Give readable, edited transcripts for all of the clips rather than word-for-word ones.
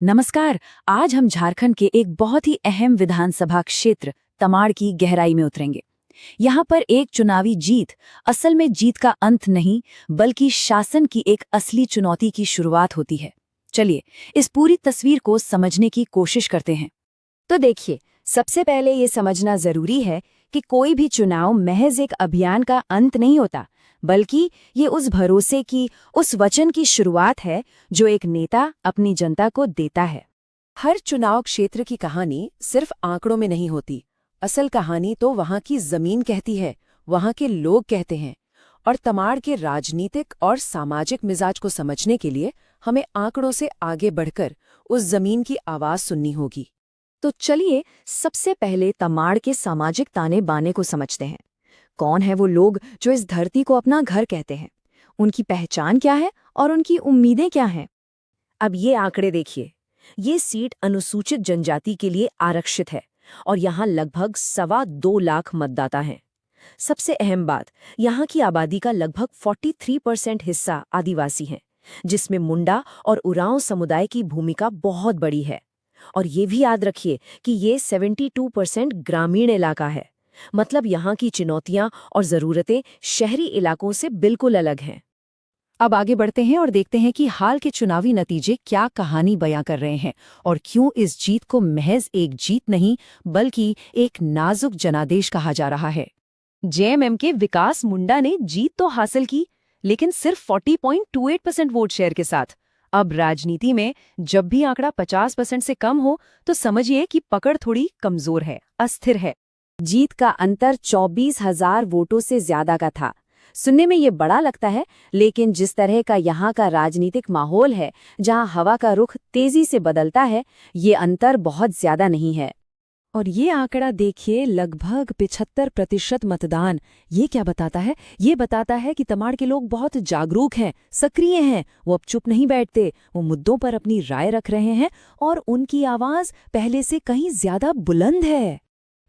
नमस्कार। आज हम झारखंड के एक बहुत ही अहम विधानसभा क्षेत्र तमाड़ की गहराई में उतरेंगे। यहाँ पर एक चुनावी जीत असल में जीत का अंत नहीं, बल्कि शासन की एक असली चुनौती की शुरुआत होती है। चलिए इस पूरी तस्वीर को समझने की कोशिश करते हैं। तो देखिए, सबसे पहले ये समझना जरूरी है कि कोई भी चुनाव महज एक अभियान का अंत नहीं होता, बल्कि ये उस भरोसे की, उस वचन की शुरुआत है जो एक नेता अपनी जनता को देता है। हर चुनाव क्षेत्र की कहानी सिर्फ आंकड़ों में नहीं होती। असल कहानी तो वहाँ की जमीन कहती है, वहाँ के लोग कहते हैं। और तमाड़ के राजनीतिक और सामाजिक मिजाज को समझने के लिए हमें आंकड़ों से आगे बढ़कर उस जमीन की आवाज सुननी होगी। तो चलिए सबसे पहले तमाड़ के सामाजिक ताने बाने को समझते हैं। कौन है वो लोग जो इस धरती को अपना घर कहते हैं? उनकी पहचान क्या है और उनकी उम्मीदें क्या हैं? अब ये आंकड़े देखिए। ये सीट अनुसूचित जनजाति के लिए आरक्षित है और यहाँ लगभग 2.25 लाख मतदाता हैं। सबसे अहम बात, यहाँ की आबादी का लगभग 43% हिस्सा आदिवासी हैं, जिसमें मुंडा और उरांव समुदाय की भूमिका बहुत बड़ी है। और ये भी याद रखिए कि ये 72% ग्रामीण इलाका है, मतलब यहाँ की चुनौतियां और ज़रूरतें शहरी इलाकों से बिल्कुल अलग हैं। अब आगे बढ़ते हैं और देखते हैं कि हाल के चुनावी नतीजे क्या कहानी बयां कर रहे हैं और क्यों इस जीत को महज एक जीत नहीं, बल्कि एक नाजुक जनादेश कहा जा रहा है। जेएमएम के विकास मुंडा ने जीत तो हासिल की, लेकिन सिर्फ 40.28% वोट शेयर के साथ। अब राजनीति में जब भी आंकड़ा 50% से कम हो तो समझिए कि पकड़ थोड़ी कमजोर है, अस्थिर है। जीत का अंतर 24,000 वोटों से ज्यादा का था। सुनने में ये बड़ा लगता है, लेकिन जिस तरह का यहाँ का राजनीतिक माहौल है, जहाँ हवा का रुख तेजी से बदलता है, ये अंतर बहुत ज्यादा नहीं है। और ये आंकड़ा देखिए, लगभग 75% मतदान। ये क्या बताता है? ये बताता है कि तमाड़ के लोग बहुत जागरूक हैं, सक्रिय हैं। वो अब चुप नहीं बैठते, वो मुद्दों पर अपनी राय रख रहे हैं और उनकी आवाज पहले से कहीं ज्यादा बुलंद है।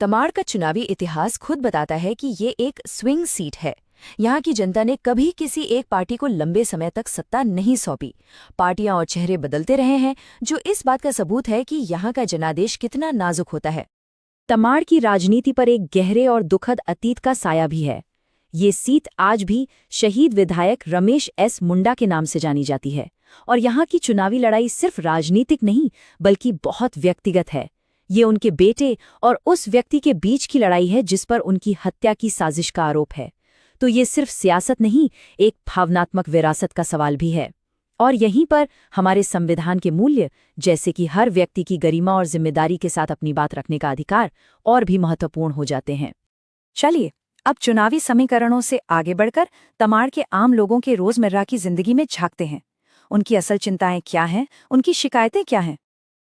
तमाड़ का चुनावी इतिहास खुद बताता है कि ये एक स्विंग सीट है। यहाँ की जनता ने कभी किसी एक पार्टी को लंबे समय तक सत्ता नहीं सौंपी। पार्टियां और चेहरे बदलते रहे हैं, जो इस बात का सबूत है कि यहाँ का जनादेश कितना नाजुक होता है। तमाड़ की राजनीति पर एक गहरे और दुखद अतीत का साया भी है। ये सीट आज भी शहीद विधायक रमेश एस मुंडा के नाम से जानी जाती है। और यहाँ की चुनावी लड़ाई सिर्फ राजनीतिक नहीं, बल्कि बहुत व्यक्तिगत है। ये उनके बेटे और उस व्यक्ति के बीच की लड़ाई है जिस पर उनकी हत्या की साजिश का आरोप है। तो ये सिर्फ सियासत नहीं, एक भावनात्मक विरासत का सवाल भी है। और यहीं पर हमारे संविधान के मूल्य, जैसे कि हर व्यक्ति की गरिमा और जिम्मेदारी के साथ अपनी बात रखने का अधिकार, और भी महत्वपूर्ण हो जाते हैं। चलिए अब चुनावी समीकरणों से आगे बढ़कर तमाड़ के आम लोगों के रोजमर्रा की जिंदगी में झांकते हैं। उनकी असल चिंताएं क्या हैं, उनकी शिकायतें क्या हैं?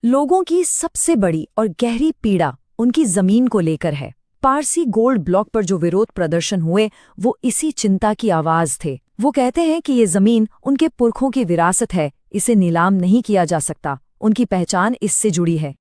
लोगों की सबसे बड़ी और गहरी पीड़ा उनकी जमीन को लेकर है। पारसी गोल्ड ब्लॉक पर जो विरोध प्रदर्शन हुए, वो इसी चिंता की आवाज थे। वो कहते हैं कि ये जमीन उनके पुरखों की विरासत है, इसे नीलाम नहीं किया जा सकता, उनकी पहचान इससे जुड़ी है।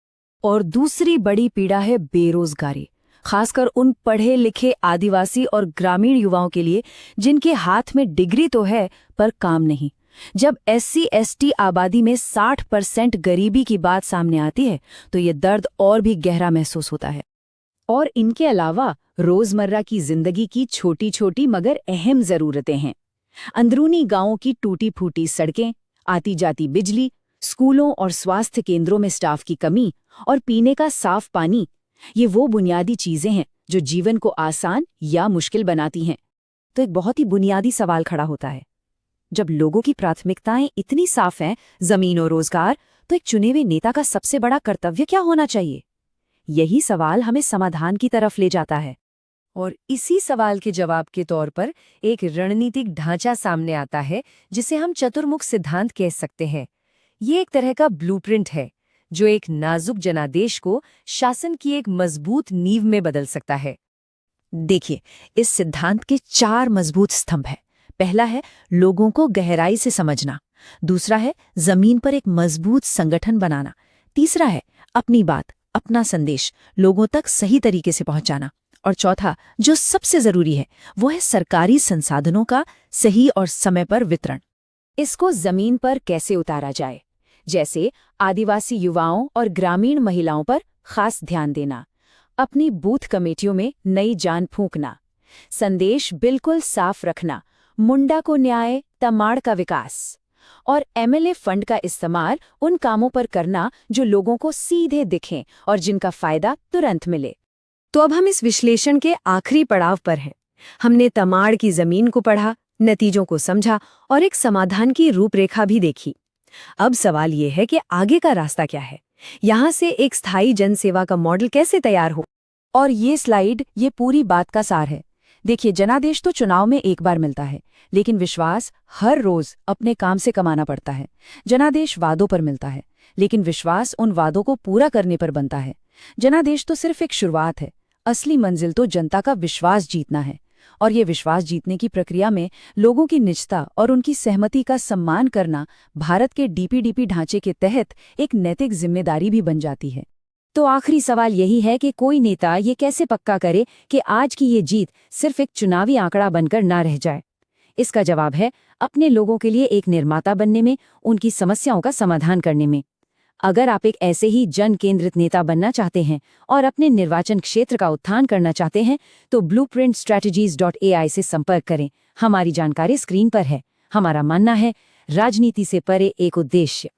और दूसरी बड़ी पीड़ा है बेरोजगारी, खासकर उन पढ़े लिखे आदिवासी और ग्रामीण युवाओं के लिए जिनके हाथ में डिग्री तो है पर काम नहीं। जब SC/ST आबादी में 60% गरीबी की बात सामने आती है तो ये दर्द और भी गहरा महसूस होता है। और इनके अलावा रोजमर्रा की जिंदगी की छोटी छोटी मगर अहम जरूरतें हैं। अंदरूनी गांवों की टूटी फूटी सड़कें, आती जाती बिजली, स्कूलों और स्वास्थ्य केंद्रों में स्टाफ की कमी और पीने का साफ पानी, ये वो बुनियादी चीजें हैं जो जीवन को आसान या मुश्किल बनाती हैं। तो एक बहुत ही बुनियादी सवाल खड़ा होता है, जब लोगों की प्राथमिकताएं इतनी साफ हैं, जमीन और रोजगार, तो एक चुने हुए नेता का सबसे बड़ा कर्तव्य क्या होना चाहिए? यही सवाल हमें समाधान की तरफ ले जाता है। और इसी सवाल के जवाब के तौर पर एक रणनीतिक ढांचा सामने आता है, जिसे हम चतुर्मुख सिद्धांत कह सकते हैं। ये एक तरह का ब्लूप्रिंट है जो एक नाजुक जनादेश को शासन की एक मजबूत नींव में बदल सकता है। देखिए, इस सिद्धांत के 4 मजबूत स्तंभ हैं। पहला है लोगों को गहराई से समझना, दूसरा है जमीन पर एक मजबूत संगठन बनाना, तीसरा है अपनी बात, अपना संदेश लोगों तक सही तरीके से पहुंचाना, और चौथा जो सबसे जरूरी है वो है सरकारी संसाधनों का सही और समय पर वितरण। इसको जमीन पर कैसे उतारा जाए? जैसे आदिवासी युवाओं और ग्रामीण महिलाओं पर खास ध्यान देना, अपनी बूथ कमेटियों में नई जान फूंकना, संदेश बिल्कुल साफ रखना, मुंडा को न्याय, तमाड़ का विकास, और एमएलए फंड का इस्तेमाल उन कामों पर करना जो लोगों को सीधे दिखें और जिनका फायदा तुरंत मिले। तो अब हम इस विश्लेषण के आखिरी पड़ाव पर हैं। हमने तमाड़ की जमीन को पढ़ा, नतीजों को समझा और एक समाधान की रूपरेखा भी देखी। अब सवाल ये है कि आगे का रास्ता क्या है? यहाँ से एक स्थायी जनसेवा का मॉडल कैसे तैयार हो? और ये स्लाइड ये पूरी बात का सार है। देखिए, जनादेश तो चुनाव में एक बार मिलता है, लेकिन विश्वास हर रोज अपने काम से कमाना पड़ता है। जनादेश वादों पर मिलता है, लेकिन विश्वास उन वादों को पूरा करने पर बनता है। जनादेश तो सिर्फ एक शुरुआत है, असली मंजिल तो जनता का विश्वास जीतना है। और ये विश्वास जीतने की प्रक्रिया में लोगों की निजता और उनकी सहमति का सम्मान करना भारत के डीपीडीपी ढांचे के तहत एक नैतिक जिम्मेदारी भी बन जाती है। तो आखिरी सवाल यही है कि कोई नेता ये कैसे पक्का करे कि आज की ये जीत सिर्फ एक चुनावी आंकड़ा बनकर ना रह जाए? इसका जवाब है अपने लोगों के लिए एक निर्माता बनने में, उनकी समस्याओं का समाधान करने में। अगर आप एक ऐसे ही जन केंद्रित नेता बनना चाहते हैं और अपने निर्वाचन क्षेत्र का उत्थान करना चाहते हैं तो blueprintstrategies.ai से संपर्क करें। हमारी जानकारी स्क्रीन पर है। हमारा मानना है, राजनीति से परे एक उद्देश्य।